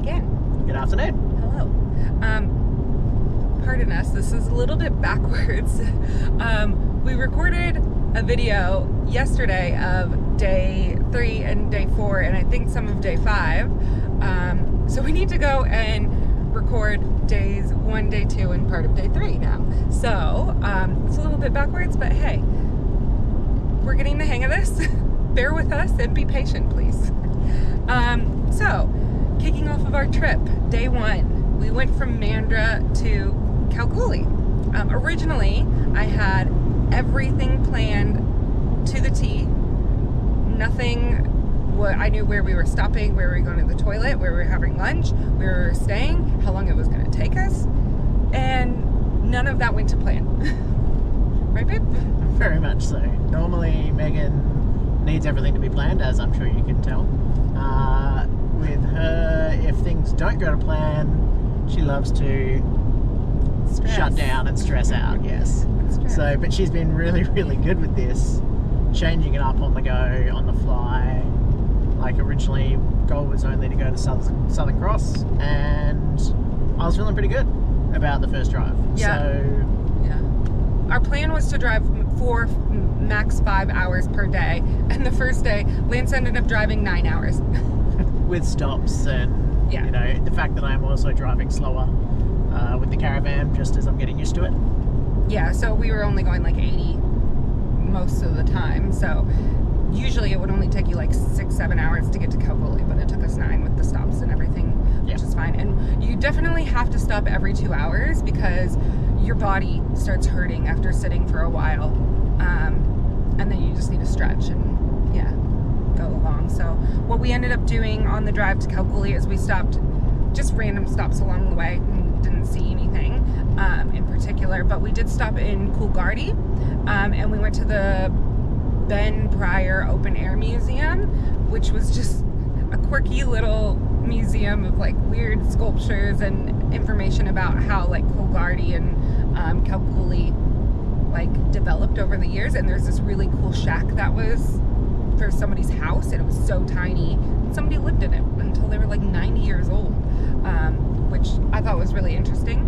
again. Good afternoon. Hello. Pardon us, this is a little bit backwards. We recorded a video yesterday of day 3 and day 4, and I think some of day 5. So we need to go and record days 1, day 2, and part of day 3 now. So it's a little bit backwards, but hey, we're getting the hang of this. Bear with us and be patient, please. So, kicking off of our trip, day 1, we went from Mandurah to Kalgoorlie. Originally, I had everything planned to the T. Nothing, I knew where we were stopping, where we were going to the toilet, where we were having lunch, where we were staying, how long it was going to take us, and none of that went to plan. Right, babe? Very much so. Normally, Megan needs everything to be planned, as I'm sure you can tell. With her, if things don't go to plan, she loves to shut down and stress out, yes. So, but she's been really, really good with this, changing it up on the go, on the fly. Like originally, goal was only to go to Southern Cross, and I was feeling pretty good about the first drive. Yeah. So, yeah. Our plan was to drive 4, max 5 hours per day, and the first day, Lance ended up driving 9 hours. with stops and, yeah, you know, the fact that I'm also driving slower with the Caravan, just as I'm getting used to it. Yeah, so we were only going like 80 most of the time, so usually it would only take you like 6-7 hours to get to Kalgoorlie, but it took us 9 with the stops and everything, which is fine. And you definitely have to stop every 2 hours because your body starts hurting after sitting for a while, and then you just need to stretch and go along. So what we ended up doing on the drive to Kalgoorlie is we stopped just random stops along the way and didn't see anything in particular, but we did stop in Kalgoorlie, and we went to the Ben Pryor Open Air Museum, which was just a quirky little museum of like weird sculptures and information about how like Kalgoorlie and Kalgoorlie like developed over the years. And there's this really cool shack that was for somebody's house, and it was so tiny, and somebody lived in it until they were like 90 years old, which I thought was really interesting.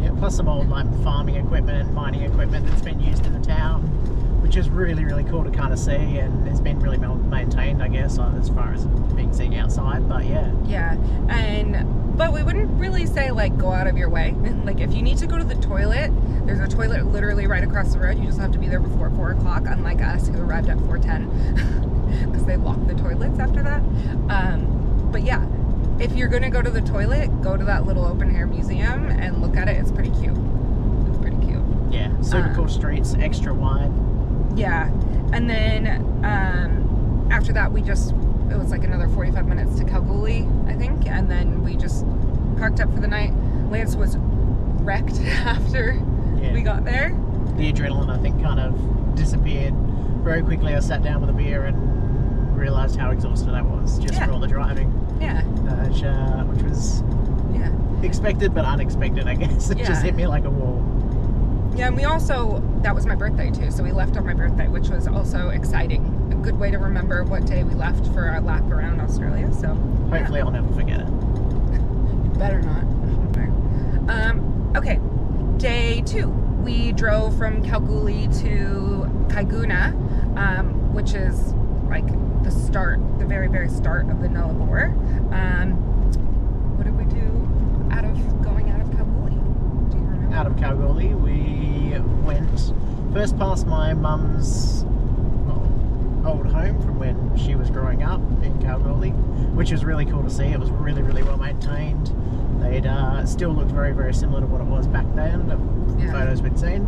Yeah, plus some old like farming equipment and mining equipment that's been used in the town, which is really, really cool to kind of see, and it's been really well maintained, I guess, as far as being seen outside. But yeah, but we wouldn't really say like go out of your way. Like if you need to go to the toilet, there's a toilet literally right across the road. You just have to be there before 4 o'clock, unlike us who arrived at 4:10 because they lock the toilets after that. But yeah, if you're gonna go to the toilet, go to that little open air museum and look at it. It's pretty cute. It's pretty cute. Yeah, super cool streets, extra wide. Yeah, and then after that it was like another 45 minutes to Kalgoorlie, I think, and then we just parked up for the night. Lance was wrecked after we got there. The adrenaline, I think, kind of disappeared very quickly. I sat down with a beer and realised how exhausted I was just for all the driving. Yeah. Which was expected but unexpected, I guess. It just hit me like a wall. Yeah, and we also, that was my birthday too, so we left on my birthday, which was also exciting. A good way to remember what day we left for our lap around Australia, so. Hopefully I'll never forget it. You better not. Okay, day 2. We drove from Kalgoorlie to Caiguna, which is like the very, very start of the Nullarbor. What did we do going out of Kalgoorlie? Do you remember? Out of Kalgoorlie, we went first past my mum's old home from when she was growing up in Kalgoorlie, which was really cool to see. It was really, really well maintained. They'd still looked very, very similar to what it was back then, the photos we'd seen.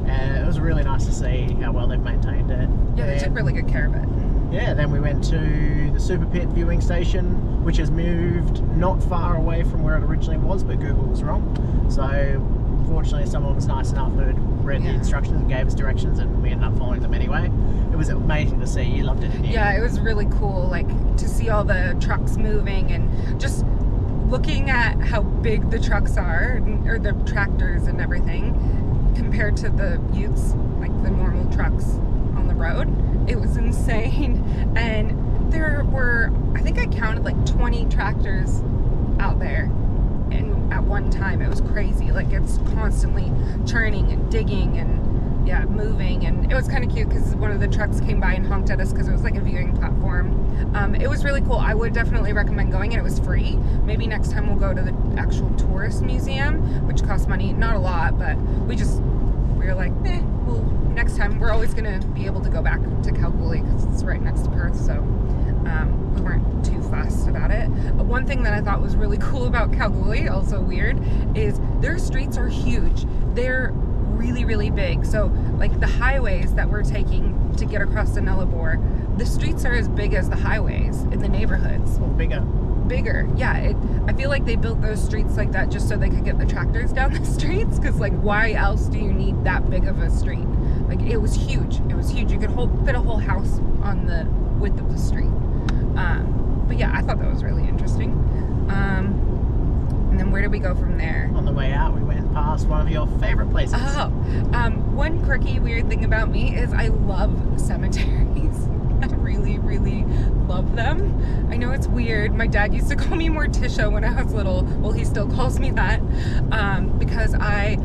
And it was really nice to see how well they've maintained it. Yeah, they took really good care of it. Yeah, then we went to the Super Pit viewing station, which has moved not far away from where it originally was, but Google was wrong. So fortunately someone was nice enough who had read the instructions and gave us directions, and we ended up following them anyway. It was amazing to see. You loved it, didn't you? Yeah, it was really cool, like to see all the trucks moving and just looking at how big the trucks are, or the tractors and everything, compared to the utes, like the normal trucks on the road. It was insane. And there were, I think I counted like 20 tractors out there. And at one time, it was crazy. Like, it's constantly churning and digging and moving, and it was kind of cute because one of the trucks came by and honked at us because it was like a viewing platform. It was really cool. I would definitely recommend going, and it was free. Maybe next time we'll go to the actual tourist museum, which costs money, not a lot, but we were like, well, next time we're always gonna be able to go back to Kalgoorlie because it's right next to Perth, so we weren't too fussed about it. One thing that I thought was really cool about Kalgoorlie, also weird, is their streets are huge. They're really, really big. So like the highways that we're taking to get across the Nullarbor, the streets are as big as the highways in the neighborhoods. Or bigger. Yeah. I feel like they built those streets like that just so they could get the tractors down the streets, because like why else do you need that big of a street? Like it was huge. You could fit a whole house on the width of the street. But yeah, I thought that was really interesting. And then where did we go from there? On the way out, we went past one of your favorite places. One quirky, weird thing about me is I love cemeteries. I really, really love them. I know it's weird. My dad used to call me Morticia when I was little. Well, he still calls me that, because I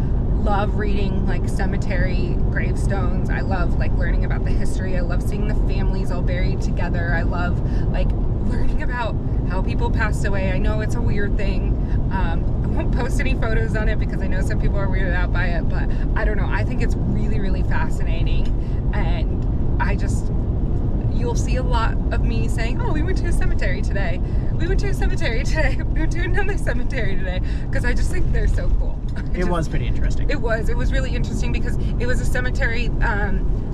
love reading like cemetery gravestones. I love like learning about the history. I love seeing the families all buried together. I love like learning about how people passed away. I know it's a weird thing. I won't post any photos on it because I know some people are weirded out by it, but I don't know. I think it's really, really fascinating, and you'll see a lot of me saying, oh, we went to a cemetery today. We went to a cemetery today. We went to another cemetery today, because I just think they're so cool. It was pretty interesting. It was really interesting because it was a cemetery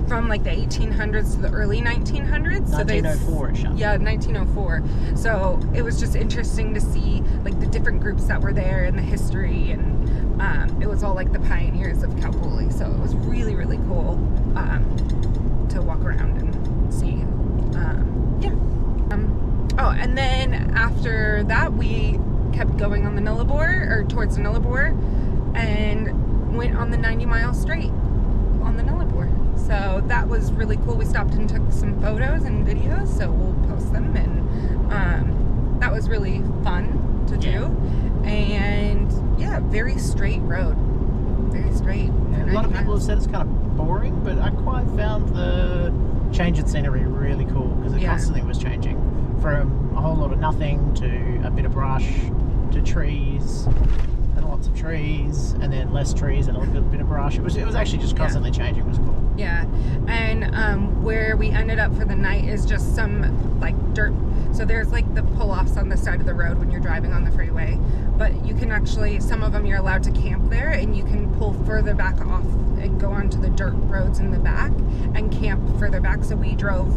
from like the 1800s to the early 1900s. 1904-ish. Yeah, 1904. So it was just interesting to see like the different groups that were there and the history, and it was all like the pioneers of Kalgoorlie. So it was really, really cool to walk around and see. And then after that, we kept going on the Nullarbor, or towards the Nullarbor, and went on the 90-mile straight on the Nullarbor. So that was really cool. We stopped and took some photos and videos, so we'll post them, and that was really fun to do. And yeah, very straight road. Very straight. Yeah, a lot of people have said it's kind of boring, but I quite found the change in scenery really cool, because it constantly was changing from a whole lot of nothing to a bit of brush to trees and lots of trees, and then less trees and a little bit of brush. It was actually just constantly changing. It was cool. Yeah, and where we ended up for the night is just some like dirt. So there's like the pull-offs on the side of the road when you're driving on the freeway, but you can actually, some of them you're allowed to camp there, and you can pull further back off and go onto the dirt roads in the back and camp further back. So we drove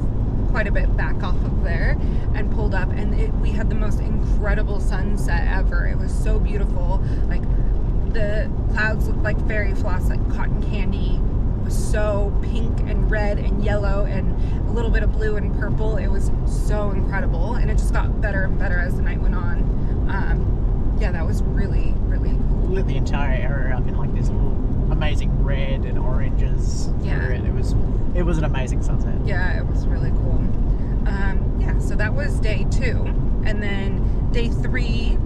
quite a bit back off of there and pulled up, and we had the most incredible sunset ever. It was so beautiful. Like the clouds looked like fairy floss, like cotton candy. It was so pink and red and yellow and a little bit of blue and purple. It was so incredible, and it just got better and better as the night went on. Yeah, that was really, really cool. Lit the entire area up in like this little amazing red and oranges. Yeah, it was an amazing sunset. Yeah, it was really cool. Yeah, so that was day 2, and then day 3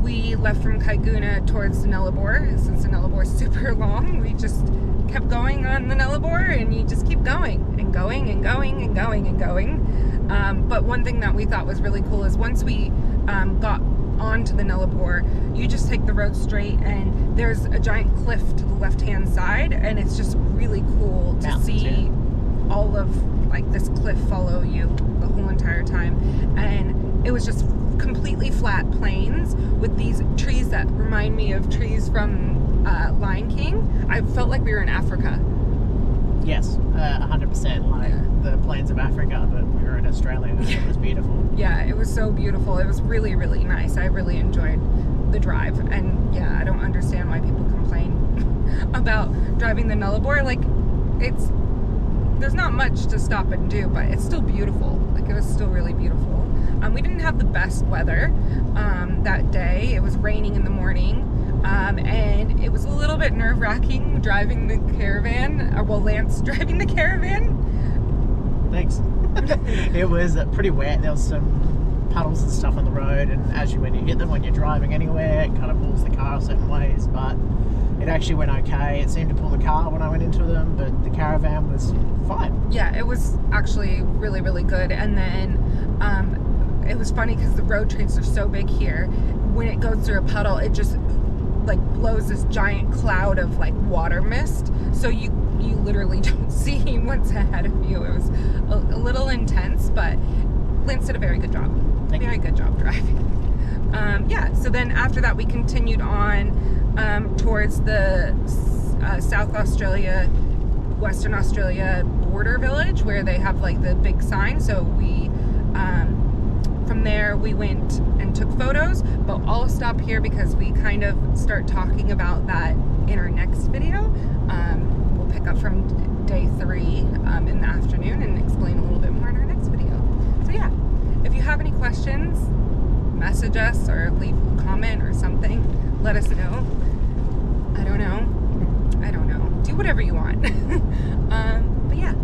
we left from Caiguna towards the Nullarbor. Since the Nullarbor is super long, we just kept going on the Nullarbor, and you just keep going and going and going and going and going. But one thing that we thought was really cool is once we got onto the Nullarbor, you just take the road straight, and there's a giant cliff to the left-hand side, and it's just really cool to see all of like this cliff follow you the whole entire time. And it was just completely flat plains with these trees that remind me of trees from Lion King. I felt like we were in Africa. Yes, 100%, like the plains of Africa, but we were in Australia, and it was beautiful. Yeah, it was so beautiful. It was really, really nice. I really enjoyed the drive, and yeah, I don't understand why people complain about driving the Nullarbor. Like, there's not much to stop and do, but it's still beautiful. Like, it was still really beautiful. We didn't have the best weather that day. It was raining in the morning, and it was a little bit nerve-wracking driving the Caravan, Lance driving the Caravan. Thanks. It was pretty wet. There was some puddles and stuff on the road, and when you hit them when you're driving anywhere, it kind of pulls the car certain ways, but it actually went okay. It seemed to pull the car when I went into them, but the Caravan was fine. Yeah, it was actually really, really good. And then it was funny because the road trains are so big here. When it goes through a puddle, it just like blows this giant cloud of like water mist. So you literally don't see what's ahead of you. It was a little intense, but Lance did a very good job. Very good job driving. Yeah, so then after that we continued on towards the South Australia, Western Australia border village where they have like the big sign. So we from there we went and took photos, but I'll stop here because we kind of start talking about that in our next video. We'll pick up from day 3 in the afternoon and explain a little bit more in our next video. So yeah, if you have any questions, message us or leave a comment or something. Let us know. I don't know. Do whatever you want. But yeah.